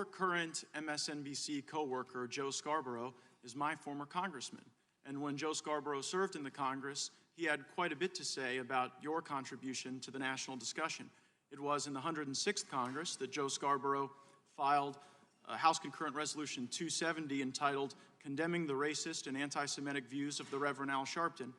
your current MSNBC coworker, Joe Scarborough, is my former congressman. And when Joe Scarborough served in the Congress, he had quite a bit to say about your contribution to the national discussion. It was in the 106th Congress that Joe Scarborough filed House Concurrent Resolution 270 entitled Condemning the Racist and Anti-Semitic Views of the Reverend Al Sharpton.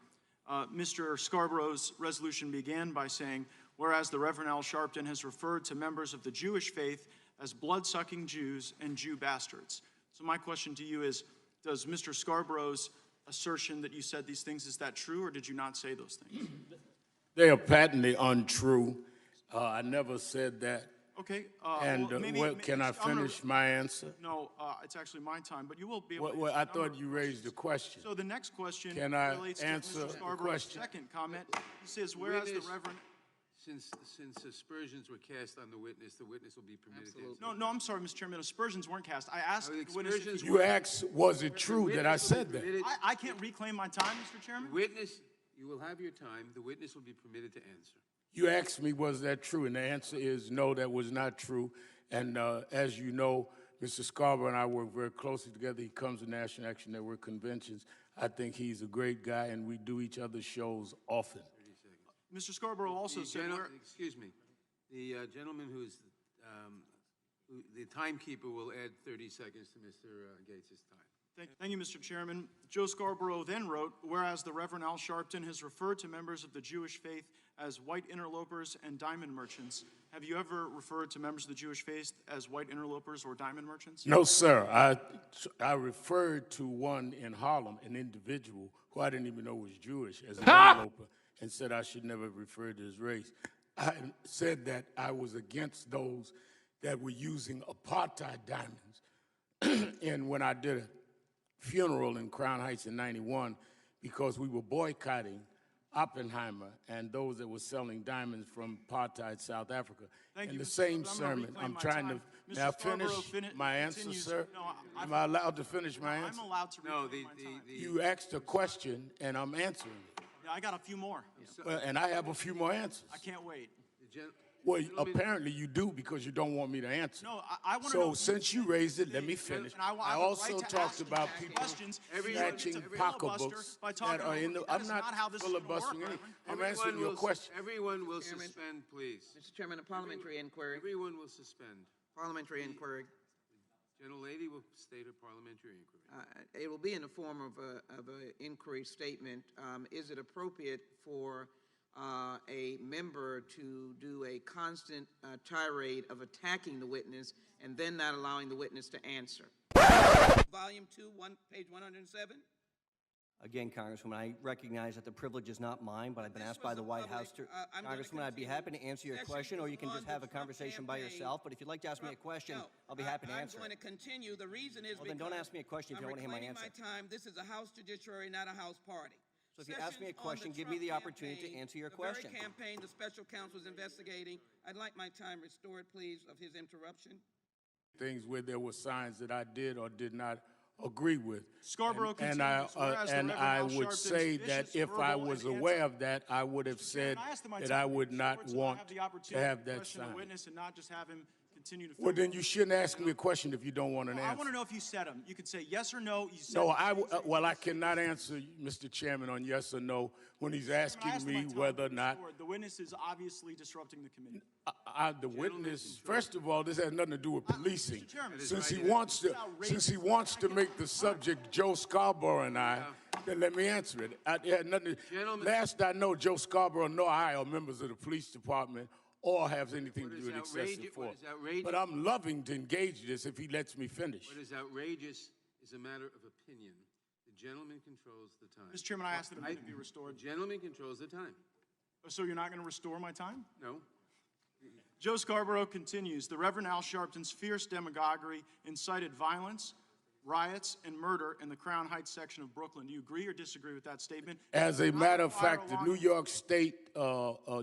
Mr. Scarborough's resolution began by saying, whereas the Reverend Al Sharpton has referred to members of the Jewish faith as blood-sucking Jews and Jew bastards. So my question to you is, does Mr. Scarborough's assertion that you said these things, is that true, or did you not say those things? They are patently untrue. I never said that. Okay. Can I finish my answer? No, it's actually my time, but you will be able to Well, I thought you raised a question. So the next question Can I relates answer to Mr. the Scarborough's question? second comment. He says, whereas the Reverend... Since aspersions were cast on the witness will be permitted to answer. No, I'm sorry, Mr. Chairman. Aspersions weren't cast. I asked the witness if You asked, was it true that I said that? I can't reclaim my time, Mr. Chairman? Witness, you will have your time. The witness will be permitted to answer. You asked me, was that true? And the answer is no, that was not true. And as you know, Mr. Scarborough and I work very closely together. He comes to National Action Network conventions. I think he's a great guy, and we do each other's shows often. Mr. Scarborough also said... Excuse me. The gentleman who's the timekeeper will add 30 seconds to Mr. Gaetz's time. Thank you, Mr. Chairman. Joe Scarborough then wrote, whereas the Reverend Al Sharpton has referred to members of the Jewish faith as white interlopers and diamond merchants. Have you ever referred to members of the Jewish faith as white interlopers or diamond merchants? No, sir. I referred to one in Harlem, an individual who I didn't even know was Jewish, as an interloper, and said I should never refer to his race. I said that I was against those that were using apartheid diamonds. And when I did a funeral in Crown Heights in '91, because we were boycotting Oppenheimer and those that were selling diamonds from apartheid South Africa. In the same sermon, I'm trying to, may I finish my answer, sir? Am I allowed to finish my answer? I'm allowed to reclaim my time. You asked a question, and I'm answering it. Yeah, I got a few more. Well, and I have a few more answers. I can't wait. Well, apparently you do because you don't want me to answer. No, I want to know. So since you raised it, let me finish. I also talked about people snatching pocketbooks that are in the. I'm not filibustering anything. I'm answering your question. Everyone will suspend, please. Mr. Chairman, a parliamentary inquiry. Everyone will suspend. Parliamentary inquiry. Gentlelady will state a parliamentary inquiry. It will be in the form of an inquiry statement. Is it appropriate for a member to do a constant tirade of attacking the witness and then not allowing the witness to answer? Volume 2, page 107. Again, Congresswoman, I recognize that the privilege is not mine, but I've been asked by the White House to... Congresswoman, I'd be happy to answer your question, or you can just have a conversation by yourself. But if you'd like to ask me a question, I'll be happy to answer it. I'm going to continue. The reason is well, then don't ask me a question if you don't want to hear my answer. My time. This is a House judiciary, not a House party. So if you ask me a question, give me the opportunity to answer your question. The very campaign the special counsel is investigating. I'd like my time restored, please, of his interruption. Things where there were signs that I did or did not agree with. Scarborough and I would say that if I was aware of that, I would have said that I would not want to have that sign. And not just have him continue to. Well, then you shouldn't ask me a question if you don't want an answer. I want to know if you said them. You can say yes or no. You said no, I cannot answer, Mr. Chairman, on yes or no when he's asking me whether or not. The witness is obviously disrupting the committee. The witness, first of all, this has nothing to do with policing. Since he wants to make the subject Joe Scarborough and I, then let me answer it. It had nothing. Last I know, Joe Scarborough nor I are members of the police department or have anything to do with excessive force. But I'm loving to engage this if he lets me finish. What is outrageous is a matter of opinion. The gentleman controls the time. Mr. Chairman, I asked that it be restored. The gentleman controls the time. So you're not going to restore my time? No. Joe Scarborough continues, the Reverend Al Sharpton's fierce demagoguery incited violence, riots, and murder in the Crown Heights section of Brooklyn. Do you agree or disagree with that statement? As a matter of fact, the New York State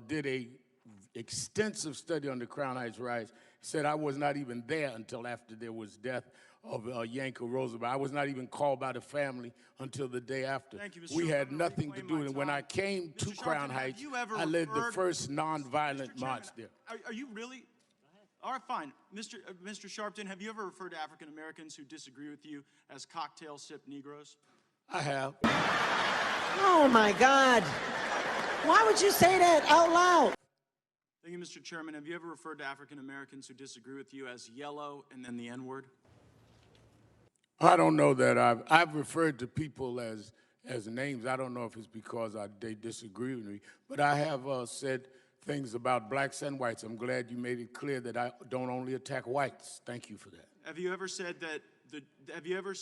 did a extensive study on the Crown Heights riots. Said I was not even there until after there was death of Yanko Roosevelt. I was not even called by the family until the day after. Thank you, Mr. We had nothing to do with it. When I came to Crown Heights, I led the first nonviolent march there. Are you really? All right, fine. Mr. Sharpton, have you ever referred to African Americans who disagree with you as cocktail sip Negroes? I have. Oh, my God. Why would you say that out loud? Thank you, Mr. Chairman. Have you ever referred to African Americans who disagree with you as yellow and then the N-word? I don't know that I've referred to people as names. I don't know if it's because they disagree with me, but I have said things about blacks and whites. I'm glad you made it clear that I don't only attack whites. Thank you for that. Have you ever said that? Have you ever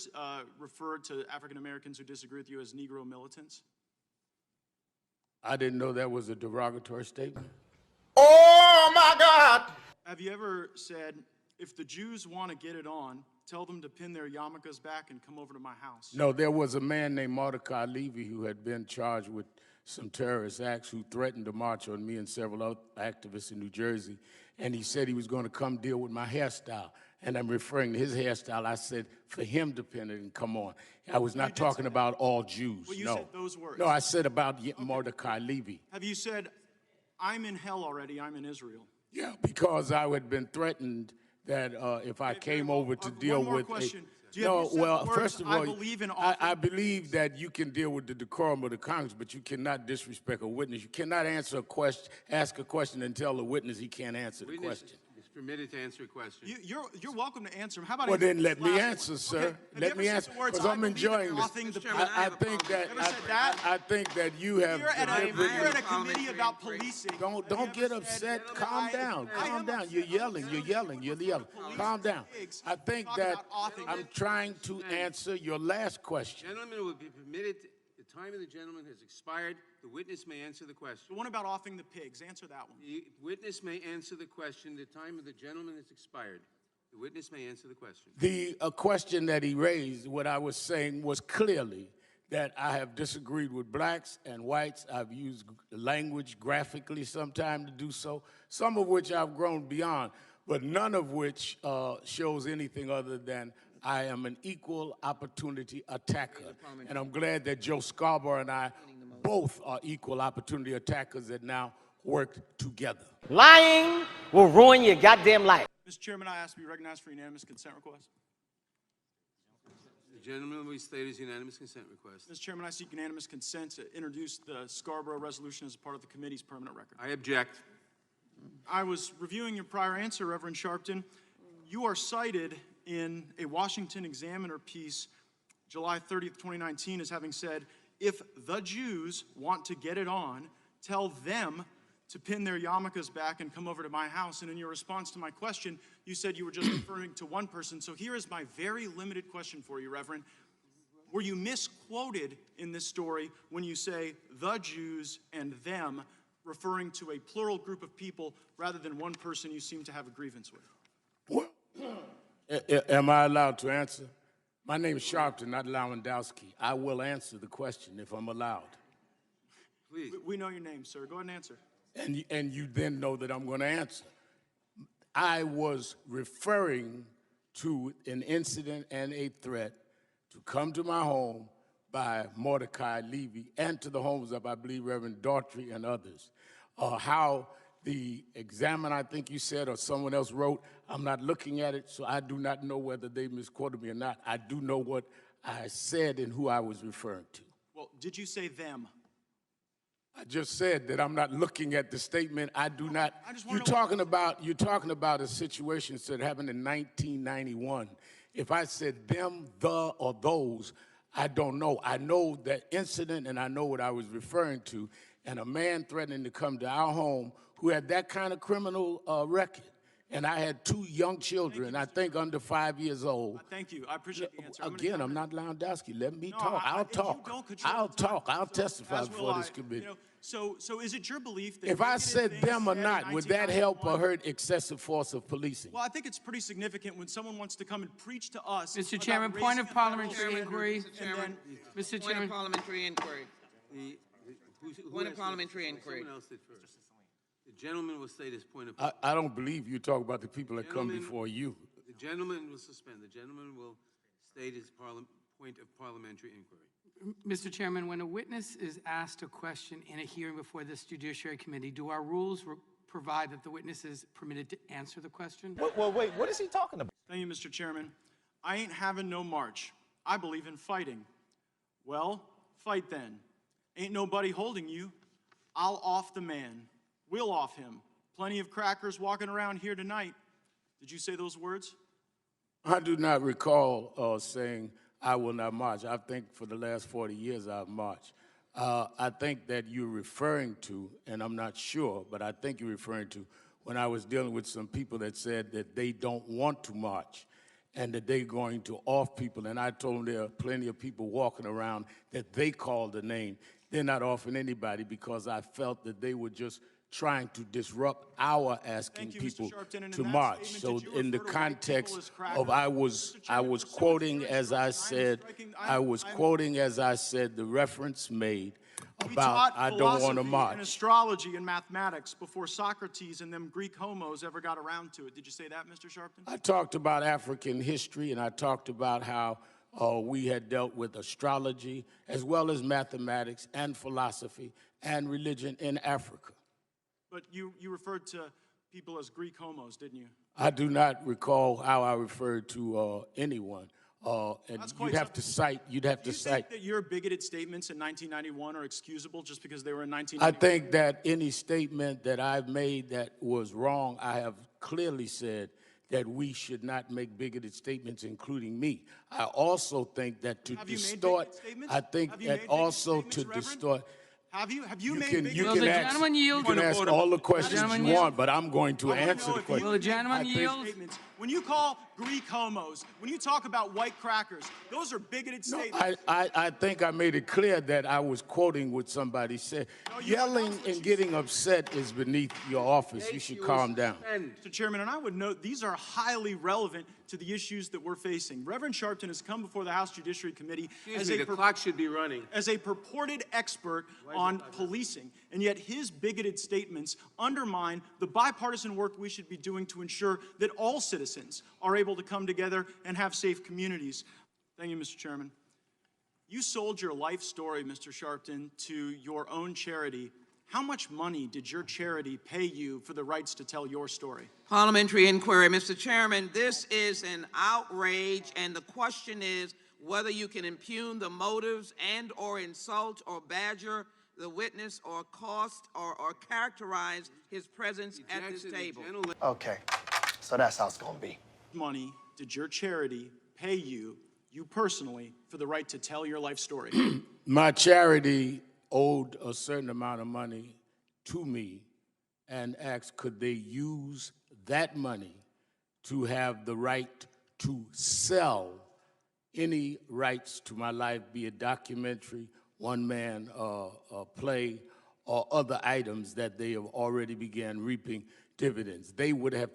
referred to African Americans who disagree with you as Negro militants? I didn't know that was a derogatory statement. Oh, my God. Have you ever said, if the Jews want to get it on, tell them to pin their yarmulkes back and come over to my house? No, there was a man named Mordecai Levy who had been charged with some terrorist acts who threatened to march on me and several other activists in New Jersey. And he said he was going to come deal with my hairstyle. And I'm referring to his hairstyle. I said for him to pin it and come on. I was not talking about all Jews. Well, you no. said those words. No, I said about Mordecai Levy. Have you said, I'm in hell already, I'm in Israel? Yeah, because I had been threatened that if I came over to deal one more with question. first of all, I believe in I believe that you can deal with the decorum of the Congress, but you cannot disrespect a witness. You cannot ask a question and tell the witness he can't answer the question. Is permitted to answer a question. You're welcome to answer him. How about Well, then let me last answer, one? sir. Okay. Let me answer, because I'm enjoying this. I think that you have You're at a committee about policing. Don't get upset. Calm down. Calm down. You're yelling. Calm down. I think that I'm trying to answer your last question. Gentlemen will be permitted. The time of the gentleman has expired. The witness may answer the question. The one about offing the pigs. Answer that one. The witness may answer the question. The time of the gentleman has expired. The witness may answer the question. The question that he raised, what I was saying was clearly that I have disagreed with blacks and whites. I've used language graphically sometimes to do so, some of which I've grown beyond, but none of which shows anything other than I am an equal opportunity attacker. And I'm glad that Joe Scarborough and I both are equal opportunity attackers that now work together. Lying will ruin your goddamn life. Mr. Chairman, I ask to be recognized for unanimous consent request. The gentleman will state his unanimous consent request. Mr. Chairman, I seek unanimous consent to introduce the Scarborough resolution as part of the committee's permanent record. I object. I was reviewing your prior answer, Reverend Sharpton. You are cited in a Washington Examiner piece, July 30th, 2019, as having said, if the Jews want to get it on, tell them to pin their yarmulkes back and come over to my house. And in your response to my question, you said you were just referring to one person. So here is my very limited question for you, Reverend. Were you misquoted in this story when you say the Jews and them, referring to a plural group of people rather than one person you seem to have a grievance with? Well, am I allowed to answer? My name is Sharpton, not Lewandowski. I will answer the question if I'm allowed. Please. We know your name, sir. Go ahead and answer. And you then know that I'm going to answer. I was referring to an incident and a threat to come to my home by Mordecai Levy and to the homes of, I believe, Reverend Daughtry and others. How the Examiner, I think you said, or someone else wrote, I'm not looking at it, so I do not know whether they misquoted me or not. I do know what I said and who I was referring to. Well, did you say them? I just said that I'm not looking at the statement. I do not. You're talking about a situation that happened in 1991. If I said them, the, or those, I don't know. I know that incident and I know what I was referring to. And a man threatening to come to our home who had that kind of criminal record. And I had two young children, I think under 5 years old. Thank you. I appreciate the answer. Again, I'm not Lewandowski. Let me talk. I'll talk. I'll testify before this committee. So is it your belief that if I said them or not, would that help or hurt excessive force of policing? Well, I think it's pretty significant when someone wants to come and preach to us. Mr. Chairman, point of parliamentary inquiry. Point Mr. Chairman. of parliamentary inquiry. Point of parliamentary inquiry. Someone else did first. The gentleman will state his point of. I don't believe you talk about the people that come before you. The gentleman will suspend. The gentleman will state his point of parliamentary inquiry. Mr. Chairman, when a witness is asked a question in a hearing before this Judiciary Committee, do our rules provide that the witness is permitted to answer the question? Well, wait, what is he talking about? Thank you, Mr. Chairman. I ain't having no march. I believe in fighting. Well, fight then. Ain't nobody holding you. I'll off the man. We'll off him. Plenty of crackers walking around here tonight. Did you say those words? I do not recall saying I will not march. I think for the last 40 years I've marched. I think that you're referring to, and I'm not sure, but I think you're referring to when I was dealing with some people that said that they don't want to march and that they're going to off people. And I told them there are plenty of people walking around that they called the name. They're not offing anybody because I felt that they were just trying to disrupt our asking people to march. So in the context of I was quoting as I said the reference made about I don't want to march. And astrology and mathematics before Socrates and them Greek homos ever got around to it. Did you say that, Mr. Sharpton? I talked about African history, and I talked about how we had dealt with astrology as well as mathematics and philosophy and religion in Africa. But you referred to people as Greek homos, didn't you? I do not recall how I referred to anyone. And you'd have to cite. Do you think that your bigoted statements in 1991 are excusable just because they were in 1991? I think that any statement that I've made that was wrong, I have clearly said that we should not make bigoted statements, including me. I also think that to distort, I think that also to distort. Have you made You bigoted can statements? ask all the questions you want, but I'm going to answer the question. Will the gentleman yield? When you call Greek homos, when you talk about white crackers, those are bigoted statements. I think I made it clear that I was quoting what somebody said. Yelling and getting upset is beneath your office. You should calm down. Mr. Chairman, and I would note these are highly relevant to the issues that we're facing. Reverend Sharpton has come before the House Judiciary Committee The clock should be running. as a purported expert on policing, and yet his bigoted statements undermine the bipartisan work we should be doing to ensure that all citizens are able to come together and have safe communities. Thank you, Mr. Chairman. You sold your life story, Mr. Sharpton, to your own charity. How much money did your charity pay you for the rights to tell your story? Parliamentary inquiry. Mr. Chairman, this is an outrage, and the question is whether you can impugn the motives and or insult or badger the witness or cost or characterize his presence at this table. Okay, so that's how it's gonna be. Money did your charity pay you personally, for the right to tell your life story? My charity owed a certain amount of money to me and asked could they use that money to have the right to sell any rights to my life, be it documentary, one-man play, or other items that they have already began reaping dividends. They would have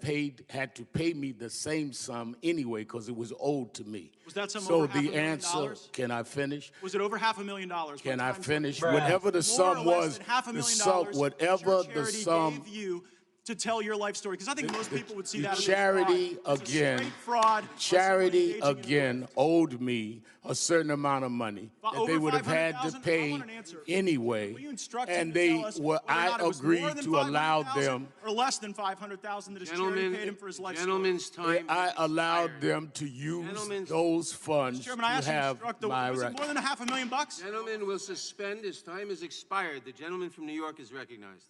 had to pay me the same sum anyway because it was owed to me. Was that sum so over the $500,000? answer, can I finish? Was it over $500,000? Can I finish? More Whatever the sum was, than $500,000 whatever your the charity sum. gave you to tell your life story, because I think most people would see The that as charity a fraud. It's a again, straight fraud. charity again owed me a certain amount of money that they would have had to pay anyway, Were you instructed and to they tell us were. whether or not it I was more agreed than to allow $500,000 them. or less than $500,000 that his charity paid him for his life story? Gentleman's time. I allowed them to use those funds Chairman, I to asked you to have instruct the my was it right. more than $500,000? Gentleman will suspend. His time has expired. The gentleman from New York is recognized.